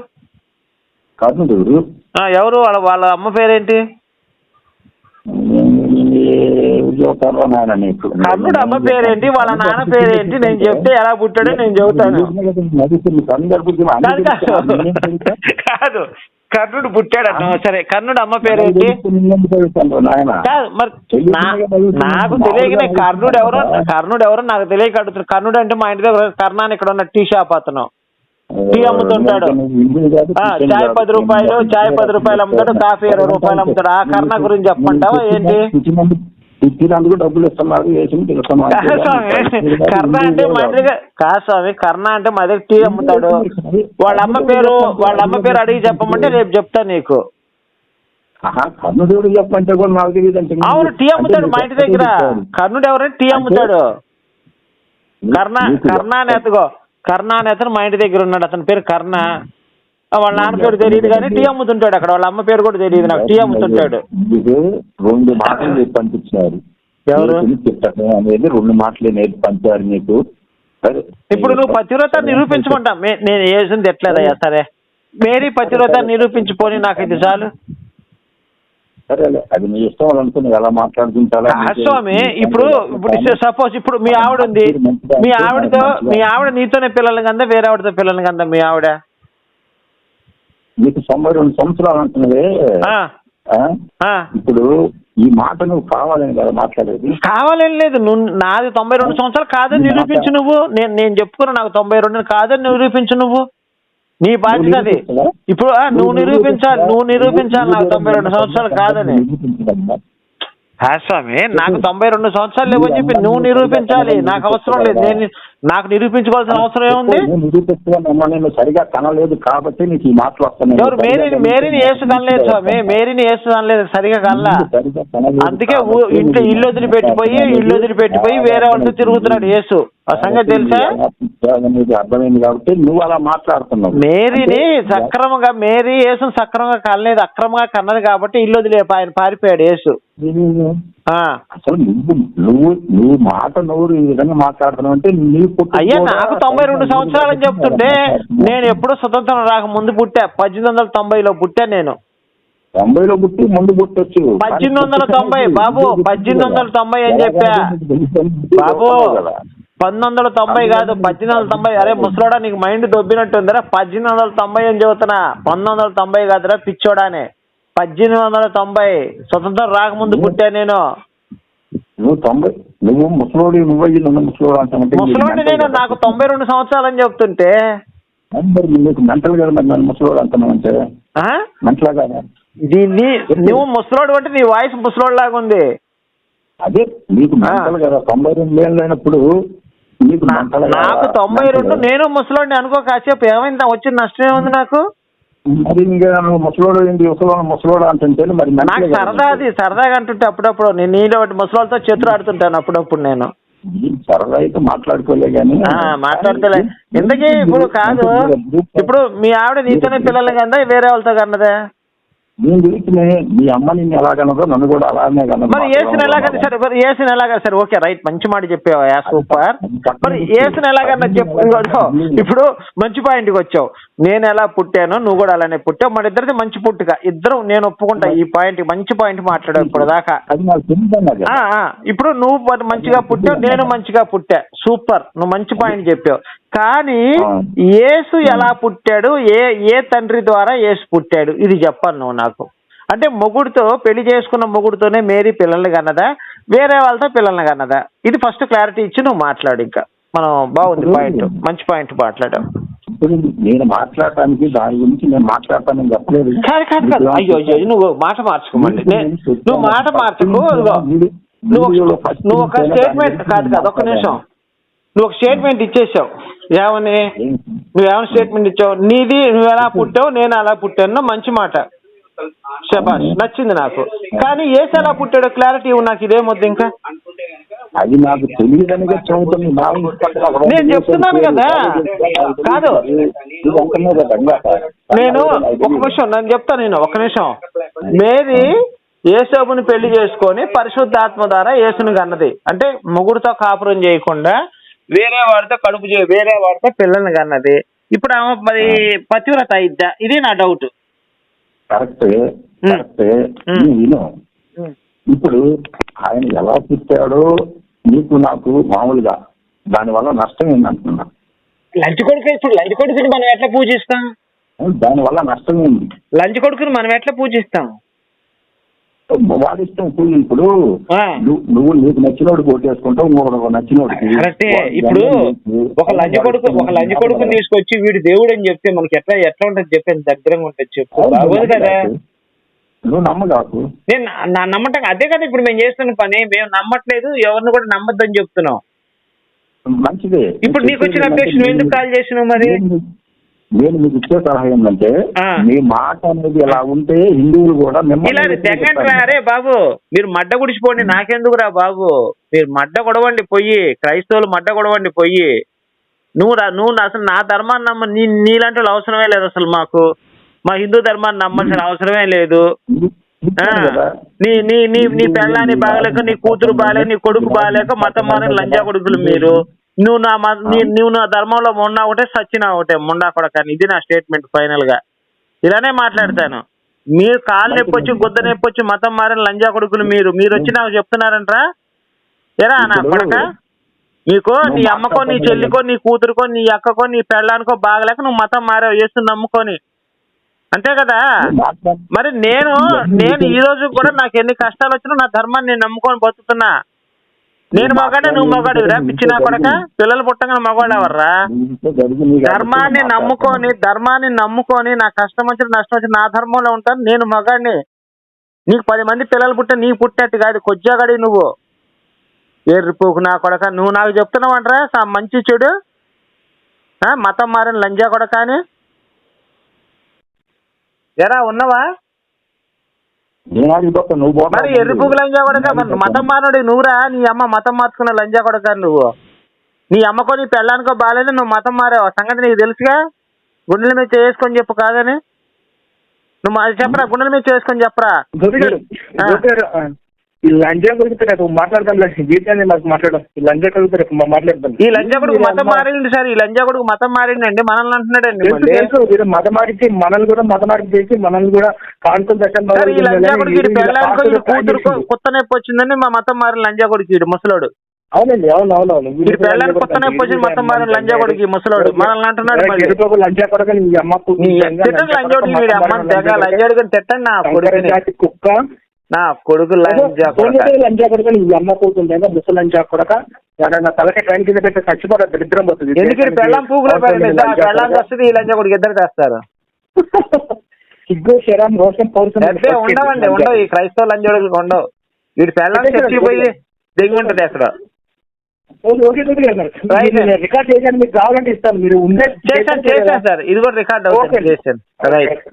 ఎవరు? వాళ్ళ అమ్మ పేరేంటి? కర్ణుడు అమ్మ పేరేంటి, వాళ్ళ నాన్న పేరేంటి? నేను చెప్తే ఎలా పుట్టాడో నేను చెబుతాను. కాదు, కర్ణుడు పుట్టాడట. సరే, కర్ణుడు అమ్మ పేరేంటి? మరి నాకు తెలియక కర్ణుడు ఎవరో నాకు తెలియక అడుగుతున్నాడు. కర్ణుడు అంటే మా ఇంటి దగ్గర కర్ణాన్ని ఇక్కడ ఉన్న టీ షాప్ అతను టీ అమ్ముతుంటాడు. చాయ్ 10 రూపాయలు అమ్ముతాడు, కాఫీ 20 రూపాయలు అమ్ముతాడు. ఆ కర్ణ గురించి చెప్పంటావా ఏంటి? తిట్టినందుకు డబ్బులు ఇస్తున్నారు, వేసి కర్ణ అంటే మా దగ్గర కాదు స్వామి, కర్ణ అంటే మా దగ్గర టీ అమ్ముతాడు. వాళ్ళ అమ్మ పేరు అడిగి చెప్పమంటే రేపు చెప్తా నీకు. కర్ణుడు చెప్పంటే కూడా నాకు తెలియదు అంటే. అవును, టీ అమ్ముతాడు మా ఇంటి దగ్గర. కర్ణుడు ఎవరంటే టీ అమ్ముతాడు. కర్ణ అనే అతను మా ఇంటి దగ్గర ఉన్నాడు. అతని పేరు కర్ణ. వాళ్ళ నాన్న పేరు తెలియదు కానీ టీ అమ్ముతుంటాడు అక్కడ. వాళ్ళ అమ్మ పేరు కూడా తెలియదు నాకు. టీ అమ్ముతుంటాడు. 2 మాటలు నేర్పి పంపించారు. ఎవరు అనేది 2 మాటలు నేర్పి పంచారు నీకు. ఇప్పుడు నువ్వు పతివ్రత నిరూపించమంటా. నేను వేసింది ఎట్లేదయ్యా? సరే, మేరీ పతివ్రత నిరూపించిపోని నాకు ఇది చాలు. సరే, అది నీ ఇష్టం అనుకుని ఎలా మాట్లాడుకుంటా స్వామి. ఇప్పుడు సపోజ్ ఇప్పుడు మీ ఆవిడ ఉంది, మీ ఆవిడ నీతోనే పిల్లల్ని కందా వేరే ఆవిడతో పిల్లల్ని కందా మీ ఆవిడ? నీకు 92 సంవత్సరాలు అంటున్నదే. ఇప్పుడు ఈ మాట నువ్వు కావాలని కదా మాట్లాడేది? కావాలని లేదు. నాది 92 సంవత్సరాలు కాదని నిరూపించు నువ్వు. నేను చెప్పుకున్నా నాకు 92 కాదని నిరూపించు నువ్వు. నీ బాధ్యత అది. ఇప్పుడు నువ్వు నిరూపించాలి నాకు 92 సంవత్సరాలు కాదని. స్వామి, నాకు 92 సంవత్సరాలు లేవని చెప్పి నువ్వు నిరూపించాలి. నాకు అవసరం లేదు. నాకు నిరూపించుకోవాల్సిన అవసరం ఏముంది? నేను సరిగా కనలేదు కాబట్టి నీకు ఈ మాటలు వస్తున్నాయి. ఎవరు? మేరీని యేసు కనలేదు స్వామి. మేరీని యేసు కనలేదు, సరిగా కనలా. అందుకే ఇల్లు వదిలిపెట్టిపోయి వేరే వాళ్ళతో తిరుగుతున్నాడు యేసు. ఆ సంగతి తెలుసా? అర్థమైంది కాబట్టి నువ్వు అలా మాట్లాడుతున్నావు. మేరీ యేసును సక్రమంగా కనలేదు, అక్రమంగా కన్నది కాబట్టి ఇల్లు వదిలే ఆయన పారిపోయాడు యేసు. అసలు నువ్వు మాట నోరు ఈ విధంగా మాట్లాడుతున్నావు అంటే అయ్యా, నాకు 92 సంవత్సరాలు అని చెప్తుంటే నేను ఎప్పుడో స్వతంత్రం రాక ముందు పుట్టా. 1890లో పుట్టా నేను. 90లో పుట్టి ముందు పుట్టొచ్చు. 1890 బాబు, 1890 అని చెప్పా బాబు. 1990 కాదు, 1890. అరే ముసలోడా, నీకు మైండ్ దొబ్బినట్టుందిరా. 1890 అని చెబుతున్నా, 1990 కాదురా పిచ్చోడానే. 1890 స్వతంత్రం రాకముందు పుట్టా నేను. నువ్వు ముసలోడి ముసలోడి నేను. నాకు 92 సంవత్సరాలు అని చెప్తుంటే నీకు మెంటల్ కదా మరి ముసలోడు అంటున్నావంటే మెంటల్ కదా? దీన్ని నువ్వు ముసలోడు అంటే నీ వాయిస్ ముసలోడు లాగా ఉంది. అదే నీకు మెంటల్ కదా. 92 ఏళ్ళు అయినప్పుడు నీకు నాకు 92. నేను ముసలోడిని అనుకో. కాసేపు ఏమైంది? వచ్చిన నష్టం ఏముంది నాకు? మరి ఇంకా నువ్వు ముసలోడు ఏంటి ముసలోడు అంటుంటే మరి నాకు సరదాగా అంటుంటే అప్పుడప్పుడు నేను నీలో ముసలోళ్ళతో చేతులు ఆడుతుంటాను అప్పుడప్పుడు. నేను సరదా అయితే మాట్లాడుకోలే కానీ మాట్లాడుకోలే. ఎందుకే ఇప్పుడు కాదు. ఇప్పుడు మీ ఆవిడ నీతోనే పిల్లలు కన్నా వేరే వాళ్ళతో కన్నదే? నేను గురించి మీ అమ్మ నిన్ను ఎలాగన్నదో నన్ను కూడా అలానే కన్నా. మరి ఏసుని ఎలాగన్నా సరే, మరి ఏసుని ఎలాగన్నా సరే, ఓకే రైట్, మంచి మాట చెప్పావా, సూపర్. మరి ఏసుని ఎలాగన్నా చెప్పు. ఇప్పుడు మంచి పాయింట్కి వచ్చావు. నేను ఎలా పుట్టానో నువ్వు కూడా అలానే పుట్టావు. మన ఇద్దరిది మంచి పుట్టుక. ఇద్దరు నేను ఒప్పుకుంటా. ఈ పాయింట్ మంచి పాయింట్ మాట్లాడావు ఇప్పుడు దాకా. ఇప్పుడు నువ్వు మంచిగా పుట్టావు, నేను మంచిగా పుట్టా. సూపర్, నువ్వు మంచి పాయింట్ చెప్పావు. కానీ యేసు ఎలా పుట్టాడు? ఏ తండ్రి ద్వారా యేసు పుట్టాడు? ఇది చెప్పాలి నువ్వు నాకు. అంటే మొగుడుతో పెళ్లి చేసుకున్న మొగుడుతోనే మేరీ పిల్లల్ని కన్నదా, వేరే వాళ్ళతో పిల్లల్ని కన్నదా? ఇది ఫస్ట్ క్లారిటీ ఇచ్చి నువ్వు మాట్లాడు. ఇంకా మనం బాగుంది పాయింట్, మంచి పాయింట్ మాట్లాడావు. నేను మాట్లాడటానికి దాని గురించి నేను మాట్లాడతానని చెప్పలేదు. కాదు అయ్యో నువ్వు మాట మార్చుకోమండి. నువ్వు మాట మార్చుకో. నువ్వు ఒక స్టేట్మెంట్ కాదు ఒక్క నిమిషం. నువ్వు ఒక స్టేట్మెంట్ ఇచ్చేసావు. నువ్వేమని స్టేట్మెంట్ ఇచ్చావు? నీది నువ్వు ఎలా పుట్టావు, నేను అలా పుట్టాను. మంచి మాట, శబాష్, నచ్చింది నాకు. కానీ ఏసు ఎలా పుట్టాడో క్లారిటీ ఇవ్వు నాకు. ఇదేమొద్దు ఇంకా. అది నాకు తెలియదని నేను చెప్తున్నాను కదా. కాదు నేను ఒక నిమిషం నేను చెప్తాను. నేను ఒక నిమిషం. మేరీ యేసోబుని పెళ్లి చేసుకొని పరిశుద్ధాత్మ ద్వారా యేసుని కన్నది. అంటే మొగుడుతో కాపురం చేయకుండా వేరే వాడితో పిల్లల్ని కన్నది. ఇప్పుడు ఆమె మరి పతివ్రత అయిద్దా? ఇది నా డౌట్. కరెక్టే. ఇప్పుడు ఆయన ఎలా పుట్టాడో నీకు నాకు మామూలుగా దానివల్ల నష్టం ఏంటంటున్నా? లంచ్ కొడుకుని మనం ఎట్లా పూజిస్తాం? దానివల్ల నష్టం ఏంటి? లంచ్ కొడుకుని మనం ఎట్లా పూజిస్తాం? వాడి ఇష్టం. ఇప్పుడు నువ్వు నీకు నచ్చినోడు కోటేసుకుంటావు, ఇంకొకటి నచ్చినోడికి. ఇప్పుడు ఒక లంచ కొడుకుని తీసుకొచ్చి వీడు దేవుడు అని చెప్తే మనకి ఎట్లా ఉంటుంది చెప్పేది? దగ్గరంగా ఉంటుంది చెప్పు. బాగోదు కదా. నువ్వు నమ్మగాకు. నేను నమ్మటం అదే కదా ఇప్పుడు మేము చేస్తున్న పని. మేము నమ్మట్లేదు, ఎవరిని కూడా నమ్మద్దని చెప్తున్నాం. మంచిదే. ఇప్పుడు నీకు వచ్చిన అప్డేషన్ నువ్వు ఎందుకు కాల్ చేసినావు మరి? నేను మీకు ఇచ్చే సలహా ఏంటంటే మీ మాట అనేది ఎలా ఉంటే హిందువులు కూడా ఇలా తెగండి. అరే బాబు మీరు మడ్డ గుడిచిపోండి, నాకెందుకురా బాబు. మీరు మడ్డ కొడవండి పొయ్యి, క్రైస్తవులు మడ్డ కొడవండి పొయ్యి. నువ్వు అసలు నా ధర్మాన్ని నమ్మ, నీలాంటి వాళ్ళు అవసరమే లేదు అసలు మాకు. మా హిందూ ధర్మాన్ని నమ్మాల్సిన అవసరమే లేదు. నీ నీ నీ నీ పెళ్ళాన్ని బాగలేక, నీ కూతురు బాగలేక, నీ కొడుకు బాగలేక మతం మారిన లంజా కొడుకులు మీరు. నువ్వు నా ధర్మంలో మొన్న ఒకటే సచ్చినా ఒకటే ముండా కొడకని. ఇది నా స్టేట్మెంట్ ఫైనల్ గా. ఇలానే మాట్లాడతాను. మీరు కాళ్ళు నొప్పొచ్చి గుద్ద నొప్పొచ్చి మతం మారిన లంజా కొడుకులు మీరు వచ్చి నాకు చెప్తున్నారంటరా? ఎరా నా కొడక, నీకో నీ అమ్మకో నీ చెల్లికో నీ కూతురుకో నీ అక్కకో నీ పెళ్ళానికో బాగలేక నువ్వు మతం మారావు చేస్తు నమ్ముకొని, అంతే కదా. మరి నేను ఈ రోజు కూడా నాకు ఎన్ని కష్టాలు వచ్చినా నా ధర్మాన్ని నేను నమ్ముకొని బతుకుతున్నా. నేను మగాడే, నువ్వు మగాడివిరా పిచ్చినా కొడక. పిల్లలు పుట్టగానే మగవాడు ఎవర్రా? ధర్మాన్ని నమ్ముకొని నా కష్టం వచ్చిన నష్టం వచ్చి నా ధర్మంలో ఉంటాను. నేను మగాడిని. నీకు 10 మంది పిల్లలు పుట్టే నీకు పుట్టినట్టు కాదు, కొజ్జాగడి నువ్వు. ఎర్రిపోకు నా కొడక. నువ్వు నాకు చెప్తున్నావు అంటారా మంచి చెడు? మతం మారిన లంజా కొడక అని. ఎరా ఉన్నవా? మరి ఎర్రిపుగు లంజా కొడక, మతం మారడు నువ్వురా. నీ అమ్మ మతం మార్చుకున్న లంజా కొడక నువ్వు. నీ అమ్మకో నీ పెళ్ళానికో బాగాలేదు, నువ్వు మతం మారావు. సంగతి నీకు తెలుసుగా. గుండెల మీద చేసుకొని చెప్పు కాదని. నువ్వు అది చెప్పరా, గుండెల మీద చేసుకొని చెప్పరా. ఈ లంజా గురించి రేపు మాట్లాడదాం. జీవితాన్ని నాకు మాట్లాడడం ఈ లంజా కొడుకు రేపు మాట్లాడదాం. ఈ లంజా కొడుకు మతం మారింది సార్. ఈ లంజా కొడుకు మతం మారిండండి, మనల్ని అంటున్నాడండి. మతం మారించి మనల్ని కూడా మతం మారి చేసి మనల్ని కూడా కాన్ఫిడెన్స్ పెట్టాలి. ఈ లంజా కొడుకు ఇది పెళ్ళానికో ఇది కూతురుకో కొత్త నొప్పి వచ్చిందని మా మతం మారిన లంజా కొడుకు ఇది ముసలోడు. అవునండి, అవునవునవును. ఇది పెళ్ళానికి కొత్త నొప్పి వచ్చింది మతం మారిన లంజా కొడుకు ముసలోడు మనల్ని అంటున్నాడు. లంజా కొడుకు లంజోడికి వీడి అమ్మని తెగ లంజోడికి తిట్టండి నా కొడుకు. కుక్క నా కొడుకు లంజా కొడుకు ఈ అమ్మ కూతుంది ముసలి లంజా కొడక. తలకే ట్రైన్ కింద పెట్టి చచ్చిపోతారు, దరిద్రం పోతుంది. ఎందుకు పెళ్ళం పూగులో పెళ్ళానికి వస్తుంది ఈ లంజా కొడుకు ఇద్దరు తెస్తారు. సిగ్గు శరం రోషం పౌరుషం ఉండవు. ఈ క్రైస్తవ లంజోడులకు ఉండవు. వీడి పెళ్ళాన్ని చచ్చిపోయి దెంగి ఉంటుంది అక్కడ. రికార్డ్ చేశాను, మీకు కావాలంటే ఇస్తాను. మీరు చేశాను సార్, ఇది కూడా రికార్డ్ అవుతుంది. చేశాను. రైట్.